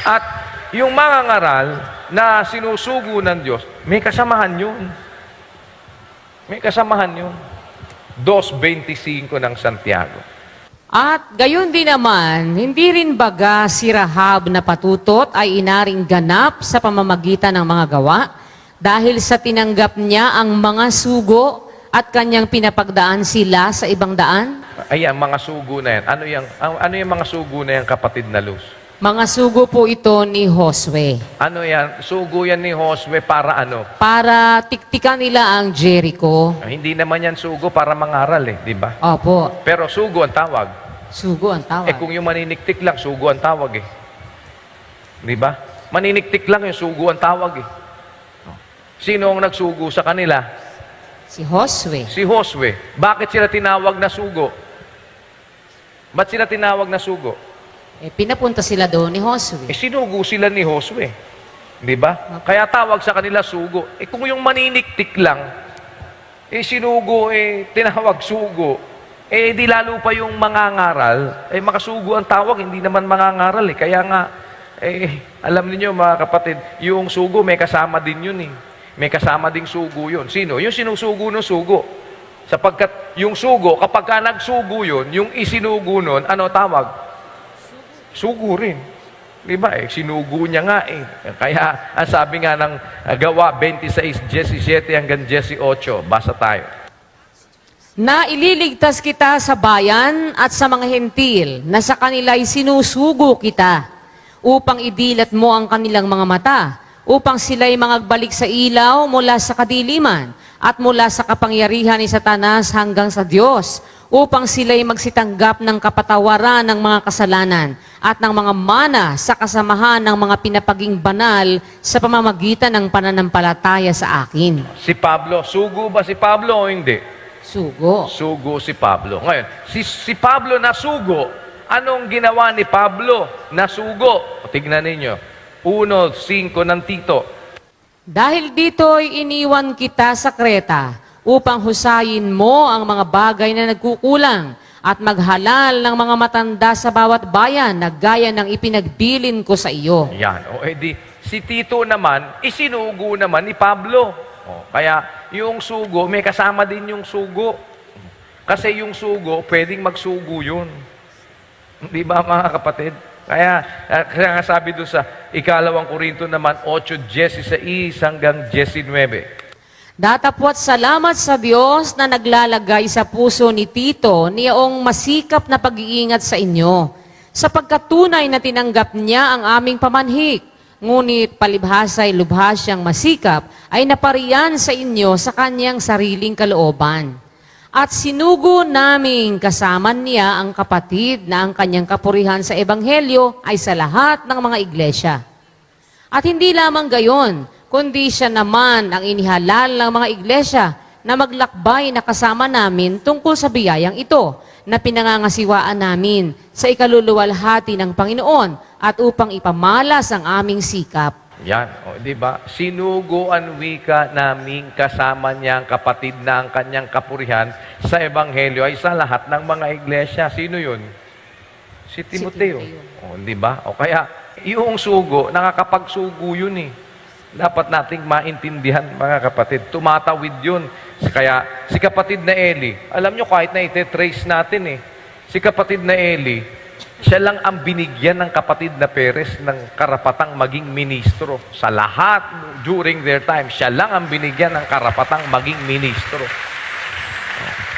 At yung mga ngaral na sinusugo ng Diyos, may kasamahan yun. May kasamahan yun. 2.25 ng Santiago. At gayon din naman, hindi rin baga si Rahab na patutot ay inaring ganap sa pamamagitan ng mga gawa dahil sa tinanggap niya ang mga sugo at kanyang pinapagdaan sila sa ibang daan? Ayan, mga sugo na yan. Ano yung mga sugo na yan, kapatid na Luz? Mga sugo po ito ni Josue. Ano yan? Sugo yan ni Josue para ano? Para tiktikan nila ang Jericho. Hindi naman yan sugo para mangaral di ba? Opo, Pero sugo ang tawag. sugo ang tawag. Kung yung maniniktik lang, sugo ang tawag Di ba? Maniniktik lang yung sugo ang tawag Sino ang nagsugo sa kanila? Si Josue. Si Josue. Bakit sila tinawag na sugo? Ba't sila tinawag na sugo? Pinapunta sila doon ni Josue. Sinugo sila ni Josue. Di ba? Kaya tawag sa kanila sugo. Kung yung maniniktik lang, sinugo, tinawag sugo, di lalo pa yung mangangaral, makasugo ang tawag, hindi naman mangangaral Kaya nga, alam niyo mga kapatid, yung sugo, may kasama din yun May kasama ding sugo yun. Sino? Yung sinusugo ng sugo. Sapagkat yung sugo, kapag ka nagsugo yun, yung isinugo nun, ano tawag? Sugo rin. Di ba sinugo niya nga Kaya, ang sabi nga ng Gawa 26:17 hanggang 18, basa tayo. Na ililigtas kita sa bayan at sa mga hentil, na sa kanila'y sinusugo kita, upang idilat mo ang kanilang mga mata, upang sila'y mangagbalik sa ilaw mula sa kadiliman, at mula sa kapangyarihan ni Satanas hanggang sa Diyos, upang sila'y magsitanggap ng kapatawaran ng mga kasalanan at ng mga mana sa kasamahan ng mga pinapaging banal sa pamamagitan ng pananampalataya sa akin. Si Pablo, sugo ba si Pablo o hindi? Sugo. Sugo si Pablo. Ngayon, si Pablo na sugo, anong ginawa ni Pablo na sugo? Tignan ninyo. 1:5 ng Tito. Dahil dito'y iniwan kita sa Kreta, upang husayin mo ang mga bagay na nagkukulang at maghalal ng mga matanda sa bawat bayan na gaya ng ipinagbilin ko sa iyo. Yan. Si Tito naman, isinugo naman ni Pablo. Kaya yung sugo, may kasama din yung sugo. Kasi yung sugo, pwedeng magsugo yun. Di ba mga kapatid? Kaya nga sabi doon sa 2 Korinto naman, 8:16 hanggang 19. Datapwat salamat sa Diyos na naglalagay sa puso ni Tito niyong masikap na pag-iingat sa inyo, sapagkat tunay na tinanggap niya ang aming pamanhik, ngunit palibhasa'y lubhas siyang masikap ay napariyan sa inyo sa kanyang sariling kalooban. At sinugo naming kasama niya ang kapatid na ang kanyang kapurihan sa Ebanghelyo ay sa lahat ng mga iglesia. At hindi lamang gayon, kundi siya naman ang inihalal ng mga iglesia na maglakbay na kasama namin tungkol sa biyayang ito na pinangangasiwaan namin sa ikaluluwalhati ng Panginoon at upang ipamalas ang aming sikap. Yan, di ba? Sinugo ang wika naming kasama niya ang kapatid na ang kanyang kapurihan sa Ebanghelyo ay sa lahat ng mga iglesia. Sino yun? Si Timoteo. Di ba? Kaya, yung sugo, nakakapagsugo yun Dapat nating maintindihan, mga kapatid. Tumatawid yun. Kaya, si kapatid na Eli, alam nyo, kahit na ite-trace natin si kapatid na Eli, siya lang ang binigyan ng kapatid na Perez ng karapatang maging ministro. Sa lahat, during their time, siya lang ang binigyan ng karapatang maging ministro.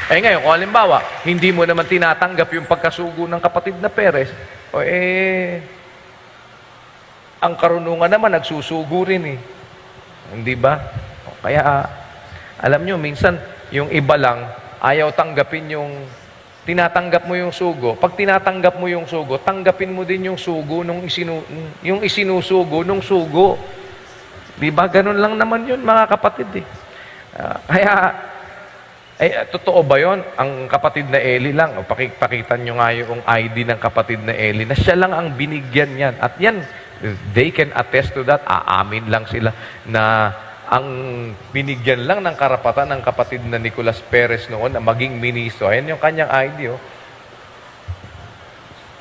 Ngayon, kung halimbawa, hindi mo naman tinatanggap yung pagkasugo ng kapatid na Perez, ang karunungan naman, nagsusugo rin Hindi ba? Kaya, alam nyo, minsan, yung iba lang, ayaw tanggapin tinatanggap mo yung sugo. Pag tinatanggap mo yung sugo, tanggapin mo din yung sugo yung isinusugo nung sugo. Di ba? Ganun lang naman yun, mga kapatid Kaya, totoo ba yun? Ang kapatid na Eli lang, pakita nyo nga yung ID ng kapatid na Eli, na siya lang ang binigyan yan. At yan, they can attest to that. Aamin lang sila na ang binigyan lang ng karapatan ng kapatid na Nicolas Perez noon na maging ministro. Ayan yung kanyang ID.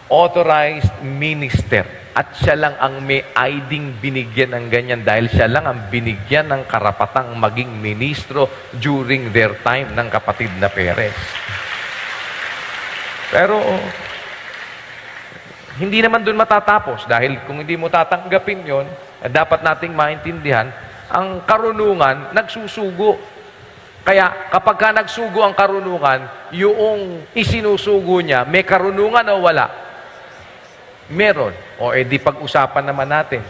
Authorized minister. at siya lang ang may ID binigyan ng ganyan dahil siya lang ang binigyan ng karapatang maging ministro during their time ng kapatid na Perez. Pero, hindi naman dun matatapos dahil kung hindi mo tatanggapin yon, dapat nating maintindihan, ang karunungan nagsusugo. Kaya kapag ka nagsugo ang karunungan, yung isinusugo niya, may karunungan o wala? Meron. O edi pag-usapan naman natin,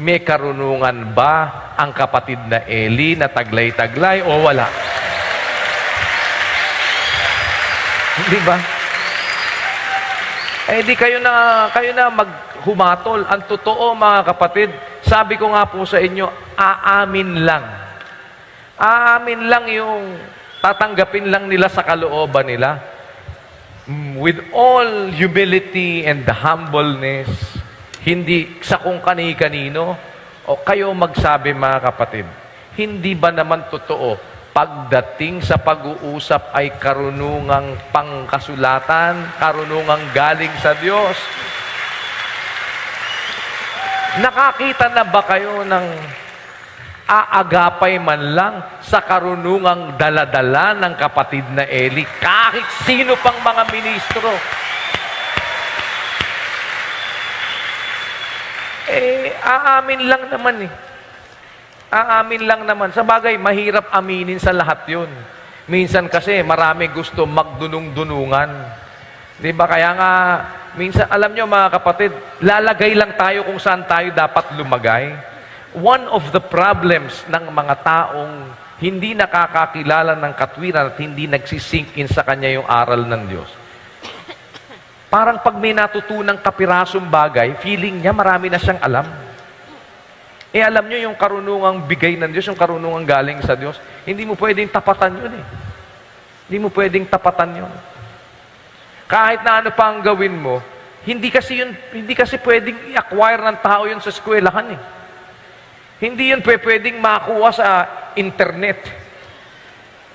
may karunungan ba ang kapatid na Eli na taglay-taglay o wala? Hindi ba? Eh di kayo na maghumatol. Ang totoo mga kapatid, sabi ko nga po sa inyo, aamin lang. Aamin lang yung tatanggapin lang nila sa kalooban nila. With all humility and humbleness, hindi sa kung kani-kanino, o kayo magsabi mga kapatid, hindi ba naman totoo pagdating sa pag-uusap ay karunungang pangkasulatan, karunungang galing sa Diyos? Nakakita na ba kayo ng aagapay man lang sa karunungang daladala ng kapatid na Eli, kahit sino pang mga ministro? Aamin lang naman eh. Aamin lang naman. Sa bagay, mahirap aminin sa lahat yun. Minsan kasi marami gusto magdunong-dunungan. Di ba? Kaya nga, minsan, alam nyo mga kapatid, lalagay lang tayo kung saan tayo dapat lumagay. One of the problems ng mga taong hindi nakakakilala ng katwiran at hindi nagsisink in sa kanya yung aral ng Diyos. Parang pag may natutunang kapirasong bagay, feeling niya marami na siyang alam. Alam nyo yung karunungang bigay ng Diyos, yung karunungang galing sa Diyos, hindi mo pwedeng tapatan yun eh. Hindi mo pwedeng tapatan yun. Kahit na ano pa ang gawin mo, hindi kasi pwedeng i-acquire ng tao yun sa eskwelahan eh. Hindi yun pwedeng makuha sa internet.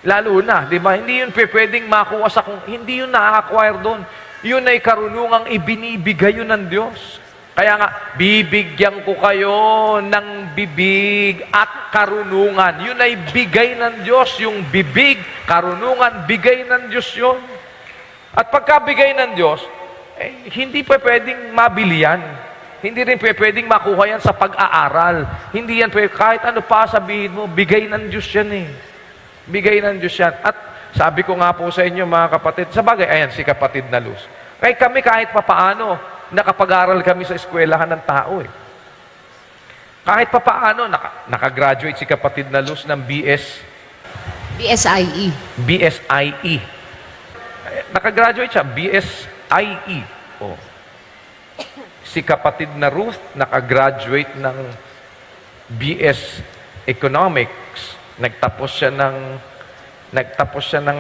Lalo na, di ba? Hindi yun pwedeng makuha sa hindi yun na-acquire doon. Yun ay karunungang ibinibigay yun ng Diyos. Kaya nga, bibigyan ko kayo ng bibig at karunungan. Yun ay bigay ng Diyos. Yung bibig, karunungan, bigay ng Diyos yun. At pagkabigay ng Diyos, hindi pa pwedeng mabili yan. Hindi rin pwedeng makuha yan sa pag-aaral. Hindi yan kahit ano pa sabihin mo, bigay ng Diyos yan eh. Bigay ng Diyos yan. At sabi ko nga po sa inyo mga kapatid, sa bagay, ayan si kapatid na Luz. Kaya kami kahit papaano, nakapag-aral kami sa eskwelahan ng tao eh. Kahit papaano, nakagraduate si kapatid na Luz ng BSIE. BSIE. Nakagraduate siya, BSIE. Oh. Si kapatid na Ruth, nakagraduate ng BS Economics. Nagtapos siya ng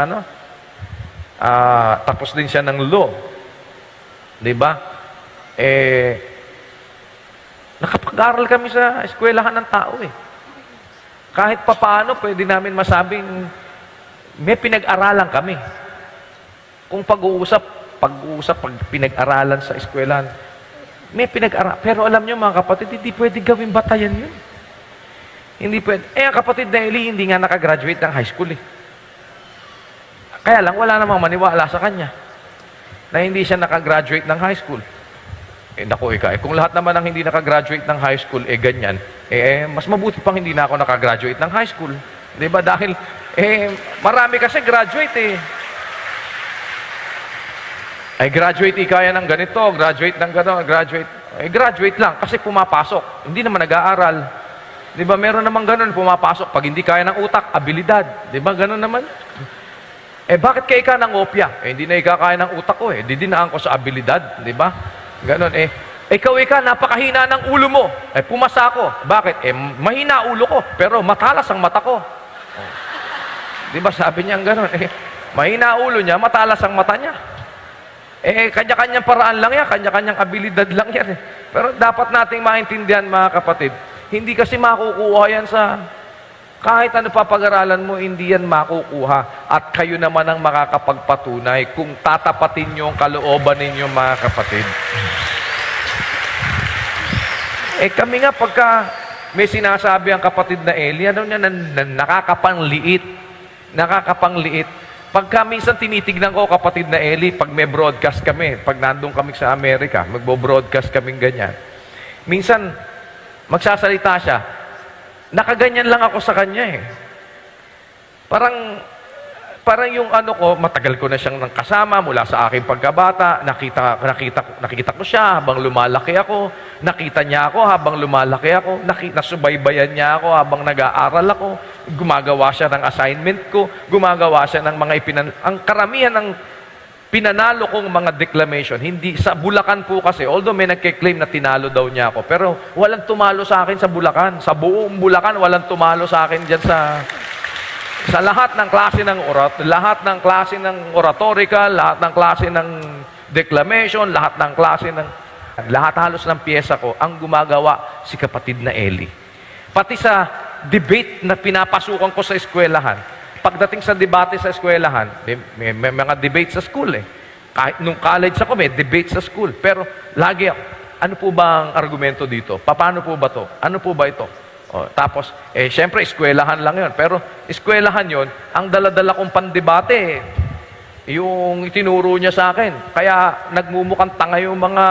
ano? Tapos din siya ng law. 'Di ba? Nakapag-aral kami sa eskwelahan ng tao eh. Kahit papaano, pwede namin masabing may pinag-aralan kami. Kung pag pinag-aralan sa eskwelahan, may pinag-aralan. Pero alam nyo mga kapatid, hindi pwede gawing batayan yun. Hindi pwede. Ang kapatid na Eli, hindi nga nakagraduate ng high school eh. Kaya lang, wala namang maniwala sa kanya na hindi siya nakagraduate ng high school. Naku, kung lahat naman ang hindi nakagraduate ng high school, ganyan, mas mabuti pang hindi na ako nakagraduate ng high school. Di ba? Dahil, marami kasi graduate eh. Graduate kaya ng ganito, graduate ng gano'n, graduate. Graduate lang kasi pumapasok. Hindi naman nag-aaral. Di ba? Meron naman gano'n, pumapasok. Pag hindi kaya ng utak, abilidad. Di ba? Gano'n naman. Bakit kaya ka ng opya? Hindi na ikakaya ng utak ko eh. Didinaan ko sa abilidad. Di ba? Ganon ikaw napakahina ng ulo mo. Pumasa ako. Bakit? Mahina ulo ko, pero matalas ang mata ko. Di ba sabi niya ganon? Mahina ulo niya, matalas ang mata niya. Kanya-kanyang paraan lang yan, kanya-kanyang abilidad lang yan. Pero dapat nating maintindihan mga kapatid, hindi kasi makukuha yan sa kahit ano pa pag-aralan mo, hindi yan makukuha. At kayo naman ang makakapagpatunay kung tatapatin nyo ang kalooban ninyo mga kapatid. Kami nga pagka may sinasabi ang kapatid na Eli, ano niya, nakakapangliit. Nakakapangliit. Pagka minsan tinitignan ko kapatid na Eli, pag may broadcast kami, pag nandun kami sa Amerika, magbo-broadcast kaming ganyan. Minsan, magsasalita siya, nakaganyan lang ako sa kanya eh. Parang yung ano ko, matagal ko na siyang kasama mula sa aking pagkabata, nakita ko siya habang lumalaki ako, nakita niya ako habang lumalaki ako, nasubaybayan niya ako habang nag-aaral ako, gumagawa siya ng assignment ko, gumagawa siya ng mga ang karamihan ng pinanalo kong mga declamation, hindi sa Bulacan po kasi, although may nagke-claim na tinalo daw niya ako, pero walang tumalo sa akin sa Bulacan. Sa buong Bulacan, walang tumalo sa akin dyan sa lahat ng klase ng lahat ng klase ng oratorical, lahat ng klase ng declamation, lahat halos ng piyesa ko, ang gumagawa si kapatid na Eli. Pati sa debate na pinapasukan ko sa eskwelahan, pagdating sa debate sa eskwelahan, may mga debate sa school eh. Kahit nung college ako, may debate sa school. Pero lagi ako, ano po ba ang argumento dito? Paano po ba to? Ano po ba ito? Tapos, syempre, eskwelahan lang yon. Pero, eskwelahan yon, ang daladala kong pandebate, yung itinuro niya sa akin. Kaya, nagmumukhang tanga yung mga,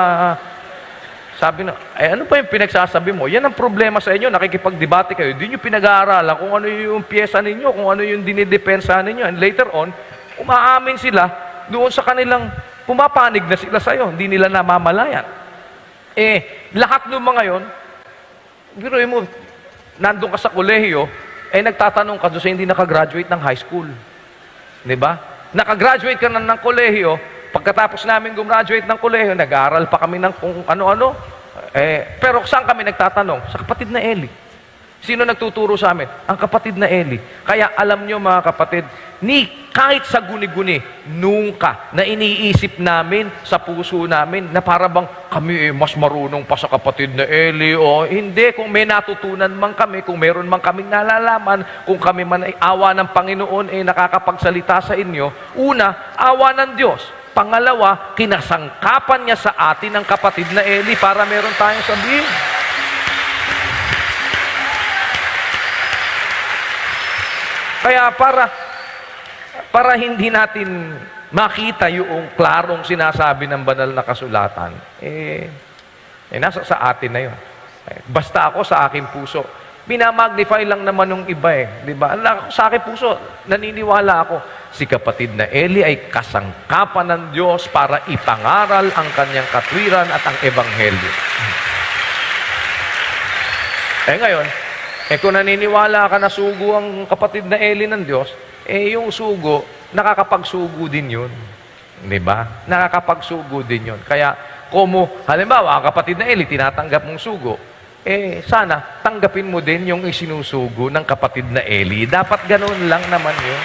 sabi na, ano pa yung pinagsasabi mo? Yan ang problema sa inyo, nakikipagdebate kayo. Hindi nyo pinag-aaralan kung ano yung pyesa ninyo, kung ano yung dinidepensa ninyo. And later on, umaamin sila doon sa kanilang, pumapanig na sila sa'yo. Hindi nila namamalayan. Lahat ng mga yon, biruin mo, nandun ka sa kolehiyo, nagtatanong ka doon sa hindi nakagraduate ng high school. Di ba? Nakagraduate ka na ng kolehiyo, pagkatapos namin gumraduate ng kolehiyo, nag-aaral pa kami ng kung ano-ano. Pero saan kami nagtatanong? Sa kapatid na Eli. Sino nagtuturo sa amin? Ang kapatid na Eli. Kaya alam nyo mga kapatid, kahit sa guni-guni, nunca na iniisip namin sa puso namin na para bang kami mas marunong pa sa kapatid na Eli o hindi. Kung may natutunan man kami, kung meron man kaming nalalaman, kung kami man ay awa ng Panginoon nakakapagsalita sa inyo, una, awa ng Diyos. Pangalawa, kinasangkapan niya sa atin ang kapatid na Eli para meron tayong sabihin. Kaya para hindi natin makita yung klarong sinasabi ng banal na kasulatan, nasa sa atin na yun. Basta ako sa aking puso. Minamagnify lang naman ng iba di ba? Sa aking puso, naniniwala ako, si kapatid na Eli ay kasangkapan ng Diyos para ipangaral ang kanyang katwiran at ang ebanghelyo. Ngayon, kung naniniwala ka na sugo ang kapatid na Eli ng Diyos, yung sugo, nakakapagsugo din yun. Di ba? Nakakapagsugo din yun. Kaya, halimbawa, ang kapatid na Eli, tinatanggap mong sugo, sana, tanggapin mo din yung isinusugo ng kapatid na Eli. Dapat ganoon lang naman yun.